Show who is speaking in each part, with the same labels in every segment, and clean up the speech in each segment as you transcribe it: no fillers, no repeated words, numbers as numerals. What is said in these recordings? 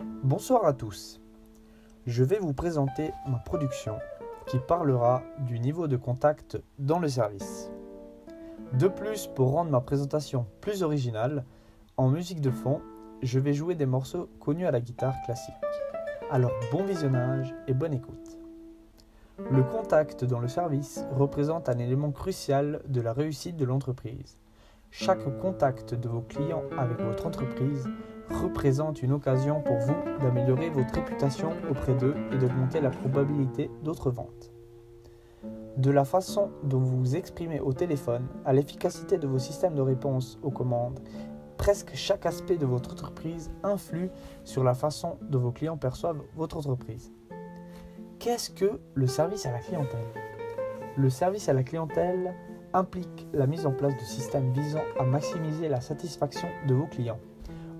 Speaker 1: Bonsoir à tous. Je vais vous présenter ma production qui parlera du niveau de contact dans le service. De plus, pour rendre ma présentation plus originale, en musique de fond, je vais jouer des morceaux connus à la guitare classique. Alors bon visionnage et bonne écoute. Le contact dans le service représente un élément crucial de la réussite de l'entreprise. Chaque contact de vos clients avec votre entreprise représente une occasion pour vous d'améliorer votre réputation auprès d'eux et d'augmenter la probabilité d'autres ventes. De la façon dont vous vous exprimez au téléphone à l'efficacité de vos systèmes de réponse aux commandes, presque chaque aspect de votre entreprise influe sur la façon dont vos clients perçoivent votre entreprise. Qu'est-ce que le service à la clientèle ? Le service à la clientèle implique la mise en place de systèmes visant à maximiser la satisfaction de vos clients.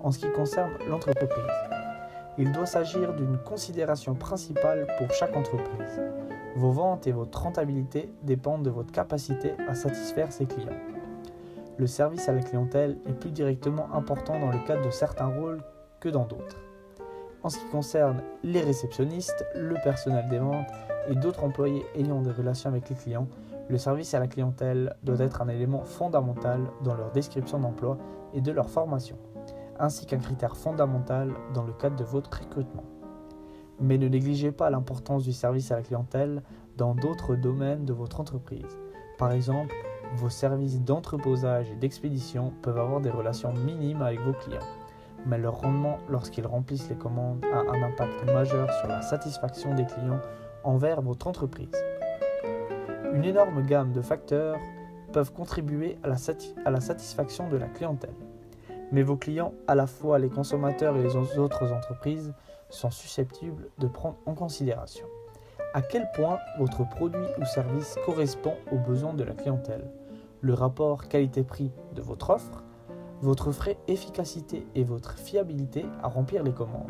Speaker 1: En ce qui concerne l'entreprise, il doit s'agir d'une considération principale pour chaque entreprise. Vos ventes et votre rentabilité dépendent de votre capacité à satisfaire ses clients. Le service à la clientèle est plus directement important dans le cadre de certains rôles que dans d'autres. En ce qui concerne les réceptionnistes, le personnel des ventes et d'autres employés ayant des relations avec les clients, le service à la clientèle doit être un élément fondamental dans leur description d'emploi et de leur formation, ainsi qu'un critère fondamental dans le cadre de votre recrutement. Mais ne négligez pas l'importance du service à la clientèle dans d'autres domaines de votre entreprise. Par exemple, vos services d'entreposage et d'expédition peuvent avoir des relations minimes avec vos clients, mais leur rendement lorsqu'ils remplissent les commandes a un impact majeur sur la satisfaction des clients envers votre entreprise. Une énorme gamme de facteurs peuvent contribuer à la satisfaction de la clientèle. Mais vos clients, à la fois les consommateurs et les autres entreprises, sont susceptibles de prendre en considération à quel point votre produit ou service correspond aux besoins de la clientèle, le rapport qualité-prix de votre offre, votre vraie efficacité et votre fiabilité à remplir les commandes,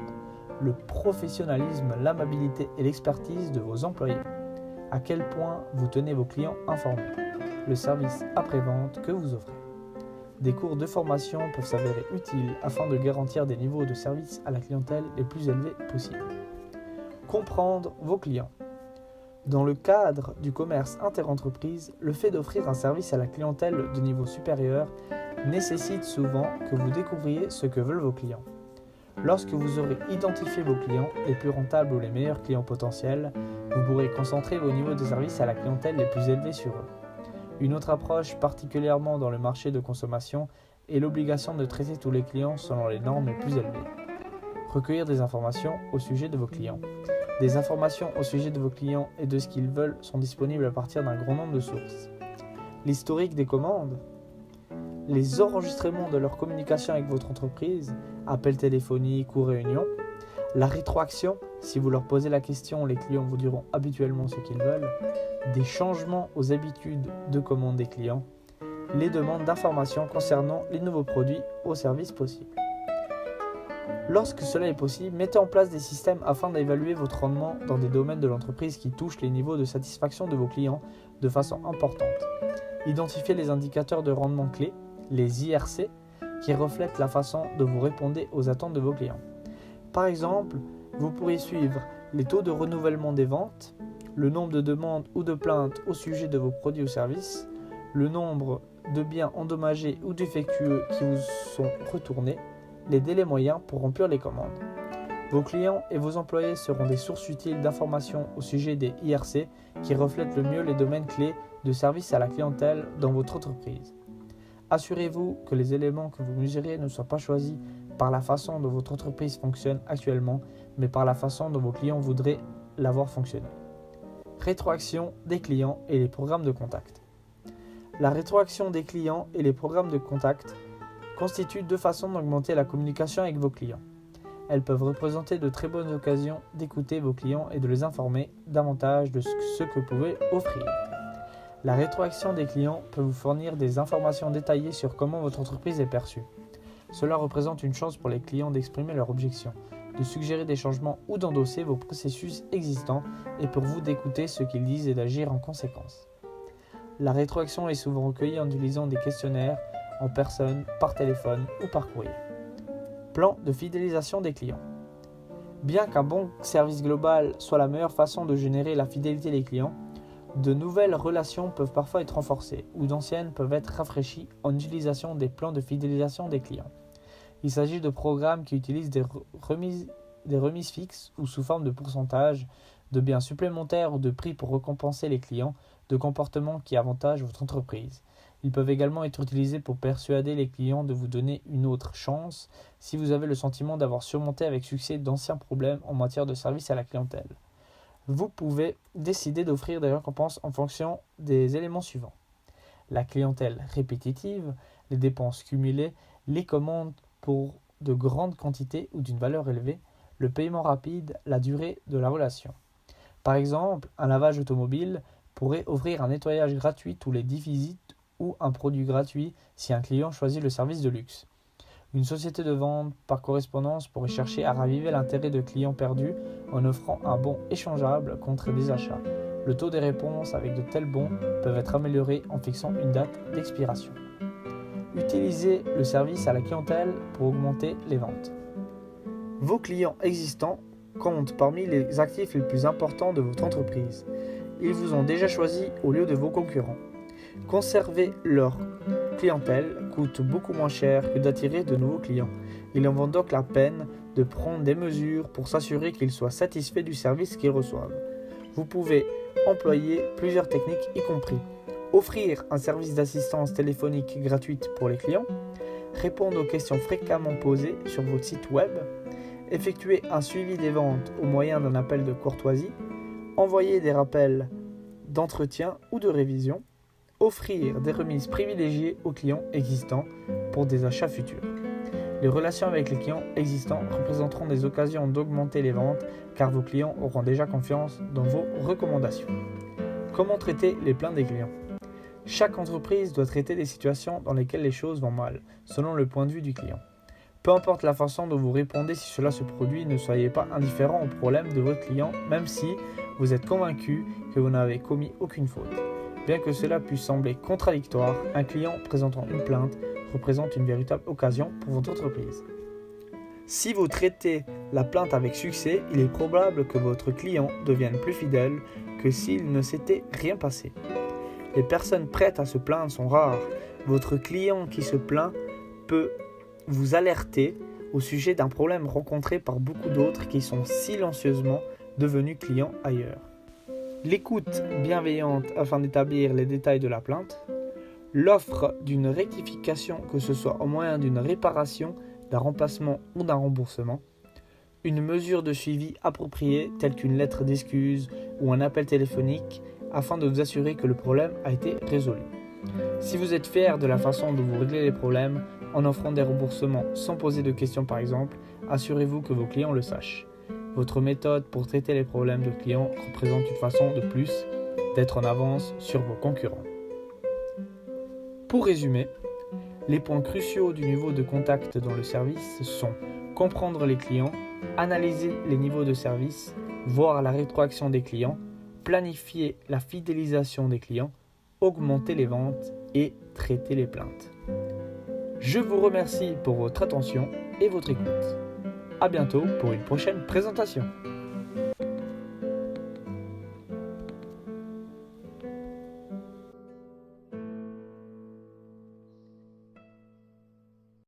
Speaker 1: le professionnalisme, l'amabilité et l'expertise de vos employés, à quel point vous tenez vos clients informés, le service après-vente que vous offrez. Des cours de formation peuvent s'avérer utiles afin de garantir des niveaux de service à la clientèle les plus élevés possibles. Comprendre vos clients. Dans le cadre du commerce interentreprise, le fait d'offrir un service à la clientèle de niveau supérieur nécessite souvent que vous découvriez ce que veulent vos clients. Lorsque vous aurez identifié vos clients, les plus rentables ou les meilleurs clients potentiels, vous pourrez concentrer vos niveaux de service à la clientèle les plus élevés sur eux. Une autre approche, particulièrement dans le marché de consommation, est l'obligation de traiter tous les clients selon les normes les plus élevées. Recueillir des informations au sujet de vos clients. Des informations au sujet de vos clients et de ce qu'ils veulent sont disponibles à partir d'un grand nombre de sources. L'historique des commandes, les enregistrements de leur communication avec votre entreprise, appels téléphoniques ou réunions, la rétroaction, si vous leur posez la question, les clients vous diront habituellement ce qu'ils veulent, des changements aux habitudes de commande des clients, les demandes d'informations concernant les nouveaux produits ou services possibles. Lorsque cela est possible, mettez en place des systèmes afin d'évaluer votre rendement dans des domaines de l'entreprise qui touchent les niveaux de satisfaction de vos clients de façon importante. Identifiez les indicateurs de rendement clés, les IRC, qui reflètent la façon dont vous répondez aux attentes de vos clients. Par exemple, vous pourrez suivre les taux de renouvellement des ventes, le nombre de demandes ou de plaintes au sujet de vos produits ou services, le nombre de biens endommagés ou défectueux qui vous sont retournés, les délais moyens pour remplir les commandes. Vos clients et vos employés seront des sources utiles d'informations au sujet des IRC qui reflètent le mieux les domaines clés de service à la clientèle dans votre entreprise. Assurez-vous que les éléments que vous mesurez ne soient pas choisis par la façon dont votre entreprise fonctionne actuellement, mais par la façon dont vos clients voudraient la voir fonctionner. Rétroaction des clients et les programmes de contact. La rétroaction des clients et les programmes de contact constituent deux façons d'augmenter la communication avec vos clients. Elles peuvent représenter de très bonnes occasions d'écouter vos clients et de les informer davantage de ce que vous pouvez offrir. La rétroaction des clients peut vous fournir des informations détaillées sur comment votre entreprise est perçue. Cela représente une chance pour les clients d'exprimer leurs objections, de suggérer des changements ou d'endosser vos processus existants et pour vous d'écouter ce qu'ils disent et d'agir en conséquence. La rétroaction est souvent recueillie en utilisant des questionnaires en personne, par téléphone ou par courrier. Plan de fidélisation des clients. Bien qu'un bon service global soit la meilleure façon de générer la fidélité des clients, de nouvelles relations peuvent parfois être renforcées ou d'anciennes peuvent être rafraîchies en utilisation des plans de fidélisation des clients. Il s'agit de programmes qui utilisent des remises fixes ou sous forme de pourcentage, de biens supplémentaires ou de prix pour récompenser les clients de comportements qui avantagent votre entreprise. Ils peuvent également être utilisés pour persuader les clients de vous donner une autre chance si vous avez le sentiment d'avoir surmonté avec succès d'anciens problèmes en matière de service à la clientèle. Vous pouvez décider d'offrir des récompenses en fonction des éléments suivants: la clientèle répétitive, les dépenses cumulées, les commandes pour de grandes quantités ou d'une valeur élevée, le paiement rapide, la durée de la relation. Par exemple, un lavage automobile pourrait offrir un nettoyage gratuit tous les 10 visites ou un produit gratuit si un client choisit le service de luxe. Une société de vente par correspondance pourrait chercher à raviver l'intérêt de clients perdus en offrant un bon échangeable contre des achats. Le taux des réponses avec de tels bons peuvent être améliorés en fixant une date d'expiration. Utilisez le service à la clientèle pour augmenter les ventes. Vos clients existants comptent parmi les actifs les plus importants de votre entreprise. Ils vous ont déjà choisi au lieu de vos concurrents. Conserver leur clientèle coûte beaucoup moins cher que d'attirer de nouveaux clients. Il en vaut donc la peine de prendre des mesures pour s'assurer qu'ils soient satisfaits du service qu'ils reçoivent. Vous pouvez employer plusieurs techniques, y compris offrir un service d'assistance téléphonique gratuite pour les clients, répondre aux questions fréquemment posées sur votre site web, effectuer un suivi des ventes au moyen d'un appel de courtoisie, envoyer des rappels d'entretien ou de révision, offrir des remises privilégiées aux clients existants pour des achats futurs. Les relations avec les clients existants représenteront des occasions d'augmenter les ventes car vos clients auront déjà confiance dans vos recommandations. Comment traiter les plaintes des clients ? Chaque entreprise doit traiter des situations dans lesquelles les choses vont mal, selon le point de vue du client. Peu importe la façon dont vous répondez si cela se produit, ne soyez pas indifférent aux problèmes de votre client, même si vous êtes convaincu que vous n'avez commis aucune faute. Bien que cela puisse sembler contradictoire, un client présentant une plainte représente une véritable occasion pour votre entreprise. Si vous traitez la plainte avec succès, il est probable que votre client devienne plus fidèle que s'il ne s'était rien passé. Les personnes prêtes à se plaindre sont rares. Votre client qui se plaint peut vous alerter au sujet d'un problème rencontré par beaucoup d'autres qui sont silencieusement devenus clients ailleurs. L'écoute bienveillante afin d'établir les détails de la plainte, l'offre d'une rectification, que ce soit au moyen d'une réparation, d'un remplacement ou d'un remboursement, une mesure de suivi appropriée telle qu'une lettre d'excuse ou un appel téléphonique afin de vous assurer que le problème a été résolu. Si vous êtes fier de la façon dont vous réglez les problèmes en offrant des remboursements sans poser de questions par exemple, assurez-vous que vos clients le sachent. Votre méthode pour traiter les problèmes de clients représente une façon de plus d'être en avance sur vos concurrents. Pour résumer, les points cruciaux du niveau de contact dans le service sont comprendre les clients, analyser les niveaux de service, voir la rétroaction des clients, planifier la fidélisation des clients, augmenter les ventes et traiter les plaintes. Je vous remercie pour votre attention et votre écoute. À bientôt pour une prochaine présentation.